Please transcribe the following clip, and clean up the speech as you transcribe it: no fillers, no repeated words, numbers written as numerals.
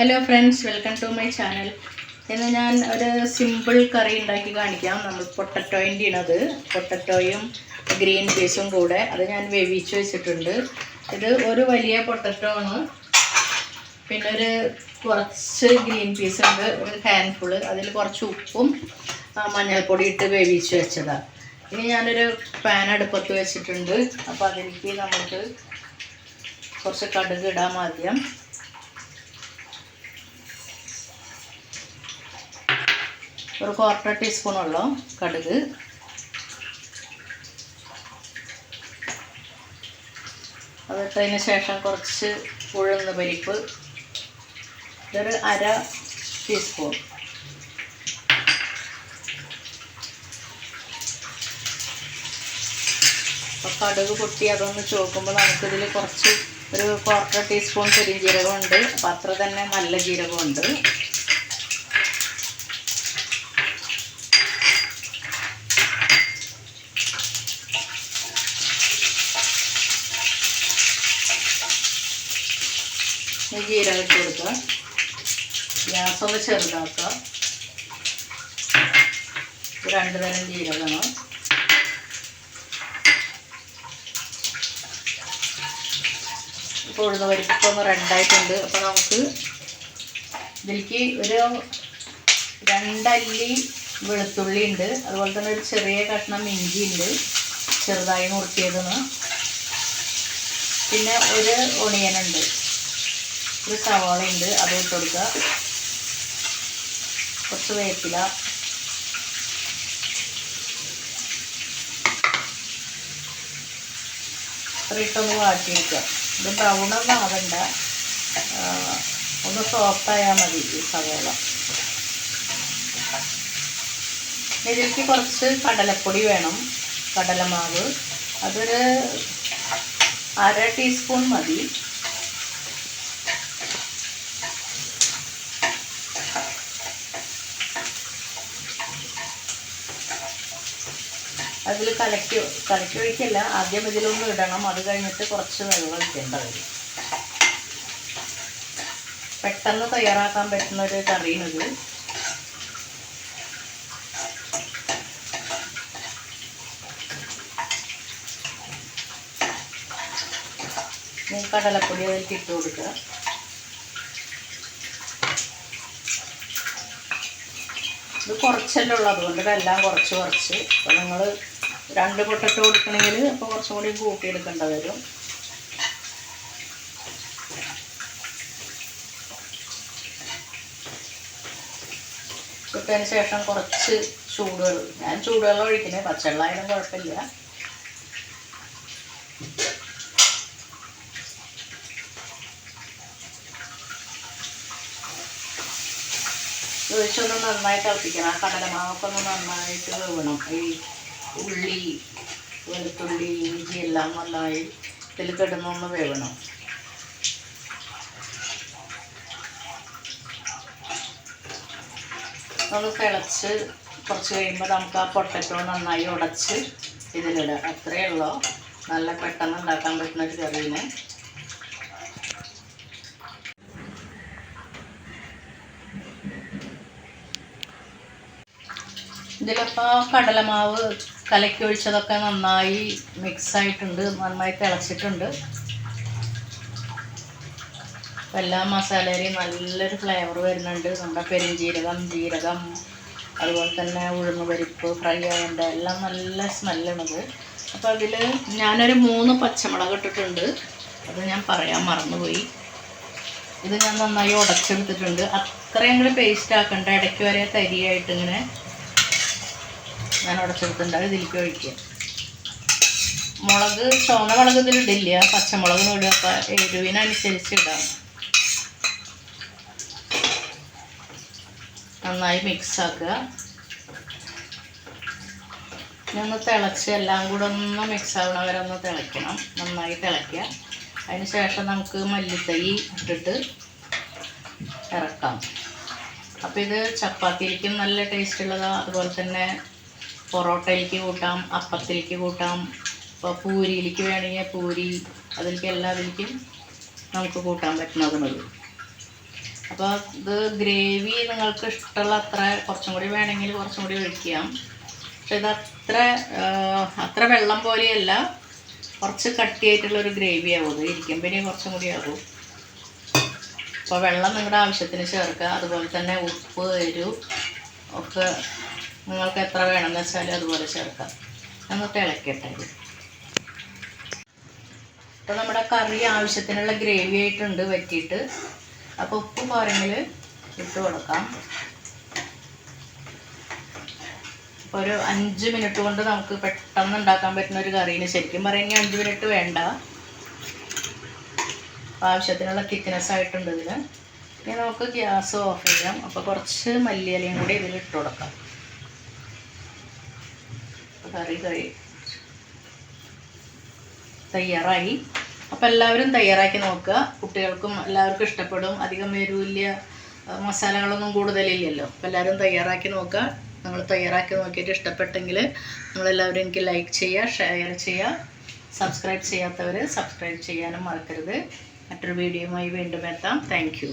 Hello friends, welcome to my channel. ഇന്ന് ഞാൻ ഒരു സിമ്പിൾ കറി ഉണ്ടാക്കി കാണിക്കാം. നമ്മൾ പൊട്ടറ്റോയും ഗ്രീൻ പീസും കൂടെ അത് ഞാൻ വേവിച്ച് വെച്ചിട്ടുണ്ട്. ഇത് ഒരു വലിയ പൊട്ടറ്റോ ആണ്, പിന്നെ കുറച്ച് ഗ്രീൻ പീസ് ഉണ്ട്, ഒരു ഹാൻഡ്ഫുള്ള്. അതിൽ കുറച്ച് ഉപ്പും മഞ്ഞൾപ്പൊടി ഇട്ട് വേവിച്ച് വെച്ചതാണ്. ഇനി ഞാനൊരു പാൻ അടുപ്പത്ത് വെച്ചിട്ടുണ്ട്. അപ്പോൾ അതിലേക്ക് നമുക്ക് കുറച്ച് കടുക് ഇടാം. ആദ്യം ഒരു 1/4 ടീസ്പൂണുള്ള കടുക്, അതിട്ടതിന് ശേഷം കുറച്ച് ഉഴുന്ന് പരിപ്പ്, ഇതൊരു 1/2 ടീസ്പൂൺ. അപ്പോൾ കടുക് പൊട്ടി അതൊന്ന് ചോക്കുമ്പോൾ നമുക്കിതിൽ കുറച്ച് ഒരു 1/4 ടീസ്പൂൺ പെരുംജീരകമുണ്ട്. അപ്പോൾ അത്ര തന്നെ നല്ല ജീരകമുണ്ട്. ജീരകം ഇട്ട് കൊടുക്കുക. ഗ്യാസ് ഒന്ന് ചെറുതാക്കുക. 2 തരം ജീരകമാണ്. ഇപ്പോൾ ഉഴുന്ന പരിപ്പൊന്ന് റെഡായിട്ടുണ്ട്. അപ്പോൾ നമുക്ക് ഇതിലേക്ക് ഒരു 2 അല്ലി വെളുത്തുള്ളി ഉണ്ട്, അതുപോലെ തന്നെ ഒരു ചെറിയ കഷ്ണം ഇഞ്ചി ഉണ്ട്, ചെറുതായി മുറിക്കിയതെന്ന്. പിന്നെ ഒരു ഒണിയനുണ്ട്, ഒരു സവാള ഉണ്ട്, അത് ഇട്ട് കൊടുക്കുക. കുറച്ച് വേപ്പില, ഇട്ടൊന്ന് വാട്ടിയെടുക്കുക. ഇത് ബ്രൗണൊന്നും ആവണ്ട, ഒന്ന് സോഫ്റ്റായാൽ മതി ഈ സവാള. ഇതിലേക്ക് കുറച്ച് കടലപ്പൊടി വേണം, കടലമാവ്. അതൊരു 1/2 ടീസ്പൂൺ മതി. അതിൽ കലക്കി ഒഴിക്കല്ല, ആദ്യം ഇതിലൊന്ന് ഇടണം. അത് കഴിഞ്ഞിട്ട് കുറച്ച് വെള്ളം ഒഴിക്കേണ്ട വരും. പെട്ടെന്ന് തയ്യാറാക്കാൻ പറ്റുന്ന ഒരു കറിയാണിത്. കടലപ്പൊടി അതിലേക്ക് ഇട്ട് കൊടുക്കുക. ഇത് കുറച്ചല്ലേ ഉള്ളൂ, അതുകൊണ്ട് എല്ലാം കുറച്ച്. അപ്പോൾ നിങ്ങൾ 2 പൊട്ടറ്റോ കൊടുക്കണമെങ്കിൽ അപ്പോൾ കുറച്ചും കൂടി കൂട്ടിയെടുക്കേണ്ട വരും. ഇട്ടതിന് ശേഷം കുറച്ച് ചൂടുവെള്ളം, ഞാൻ ചൂടുവെള്ളം ഒഴിക്കുന്നത്, പച്ചവെള്ളം ആയാലും കുഴപ്പമില്ല. ഒഴിച്ചൊന്ന് നന്നായി തിളപ്പിക്കണം. ആ കടലമാവൊക്കെ ഒന്ന് നന്നായിട്ട് വേവണം. ഈ ഉള്ളി, വെളുത്തുള്ളി, ഇഞ്ചി എല്ലാം നന്നായി ഇതിൽ കിടന്നൊന്ന് വേവണം. ഒന്ന് തിളച്ച് കുറച്ച് കഴിയുമ്പോൾ നമുക്ക് ആ പൊട്ടറ്റോ നന്നായി ഉടച്ച് ഇതിലിടാം. അത്രയേ ഉള്ളൂ, നല്ല പെട്ടെന്ന് ഉണ്ടാക്കാൻ പറ്റുന്ന ഒരു കറിയാണ്. ഇതിലിപ്പോൾ കടലമാവ് കലക്കി ഒഴിച്ചതൊക്കെ നന്നായി മിക്സായിട്ടുണ്ട്, നന്നായി തിളച്ചിട്ടുണ്ട്. എല്ലാ മസാലയിലും നല്ലൊരു ഫ്ലേവർ വരുന്നുണ്ട്. നമ്മുടെ പെരുംജീരകം, ജീരകം, അതുപോലെ തന്നെ ഉഴുന്ന് പരിപ്പ് ഫ്രൈ ആയതിൻ്റെ എല്ലാം നല്ല സ്മെല്ലാണത്. അപ്പോൾ അതിൽ ഞാനൊരു 3 പച്ചമുളക് ഇട്ടിട്ടുണ്ട്, അത് ഞാൻ പറയാൻ മറന്നുപോയി. ഇത് ഞാൻ നന്നായി ഉടച്ചെടുത്തിട്ടുണ്ട്. അത്രയും കൂടി പേസ്റ്റ് ആക്കണ്ട, ഇടയ്ക്ക് വരെ തരിയായിട്ട് ഇങ്ങനെ ഞാൻ ഉടച്ചെടുത്തിട്ടുണ്ട്. ഇതിലേക്ക് ഒഴിക്കുക. മുളക്, ചുവന്ന മുളക് ഇതിലിടില്ല, പച്ചമുളകിന് ഇടുക. അപ്പോൾ എരിവിനനുസരിച്ച് ഇടാം. നന്നായി മിക്സാക്കുക. ഒന്ന് തിളച്ച് എല്ലാം കൂടെ ഒന്ന് മിക്സ് ആവണ വരെ ഒന്ന് തിളയ്ക്കണം. നന്നായി തിളയ്ക്കുക. അതിന് ശേഷം നമുക്ക് മല്ലിത്തൈ ഇട്ടിട്ട് ഇറക്കാം. അപ്പോൾ ഇത് ചപ്പാത്തിയിലേക്കും നല്ല ടേസ്റ്റ് ഉള്ളതാണ്. അതുപോലെ തന്നെ പൊറോട്ടയിലേക്ക് കൂട്ടാം, അപ്പത്തിലേക്ക് കൂട്ടാം, ഇപ്പോൾ പൂരിയിലേക്ക് വേണമെങ്കിൽ പൂരി, അതിലേക്ക് എല്ലാതിലേക്കും നമുക്ക് കൂട്ടാൻ പറ്റുന്നതുമത്. അപ്പോൾ ഇത് ഗ്രേവി നിങ്ങൾക്ക് ഇഷ്ടമുള്ള അത്ര കുറച്ചും കൂടി വേണമെങ്കിൽ കുറച്ചും കൂടി ഒഴിക്കാം. പക്ഷെ ഇത് അത്ര വെള്ളം പോലെയല്ല, കുറച്ച് കട്ടിയായിട്ടുള്ളൊരു ഗ്രേവി ആവും. ഇത് ഇരിക്കുമ്പോൾ ഇനി കുറച്ചും കൂടി ആകും. അപ്പോൾ വെള്ളം നിങ്ങളുടെ ആവശ്യത്തിന് ചേർക്കുക. അതുപോലെ തന്നെ ഉപ്പ്, എരിവ് ഒക്കെ നിങ്ങൾക്ക് എത്ര വേണമെന്ന് വെച്ചാൽ അതുപോലെ ചേർക്കാം. എന്നിട്ട് ഇളക്കിയിട്ടേ. അപ്പോൾ നമ്മുടെ കറി ആവശ്യത്തിനുള്ള ഗ്രേവി ആയിട്ടുണ്ട് വറ്റിയിട്ട്. അപ്പോൾ ഉപ്പ് പോരെങ്കിൽ ഇട്ട് കൊടുക്കാം. അപ്പോൾ ഒരു 5 മിനിറ്റ് കൊണ്ട് നമുക്ക് പെട്ടെന്ന് ഉണ്ടാക്കാൻ പറ്റുന്ന ഒരു കറീന്. ശരിക്കും പറയുമെങ്കിൽ 5 മിനിറ്റ് വേണ്ട. ആവശ്യത്തിനുള്ള തിക്നെസ് ആയിട്ടുണ്ട് ഇതിൽ. ഇനി നമുക്ക് ഗ്യാസ് ഓഫ് ചെയ്യാം. അപ്പോൾ കുറച്ച് മല്ലിയിലയും കൂടി ഇതിൽ ഇട്ട് കൊടുക്കാം. കറി തയ്യാറായി. അപ്പോൾ എല്ലാവരും തയ്യാറാക്കി നോക്കുക. കുട്ടികൾക്കും എല്ലാവർക്കും ഇഷ്ടപ്പെടും. അധികം എരിവില്ല, മസാലകളൊന്നും കൂടുതലില്ലല്ലോ. അപ്പോൾ എല്ലാവരും തയ്യാറാക്കി നോക്കുക. നിങ്ങൾ തയ്യാറാക്കി നോക്കിയിട്ട് ഇഷ്ടപ്പെട്ടെങ്കിൽ നിങ്ങളെല്ലാവരും എനിക്ക് ലൈക്ക് ചെയ്യുക, ഷെയർ ചെയ്യുക. സബ്സ്ക്രൈബ് ചെയ്യാത്തവർ സബ്സ്ക്രൈബ് ചെയ്യാനും മറക്കരുത്. മറ്റൊരു വീഡിയോയുമായി വീണ്ടും എത്താം. Thank you.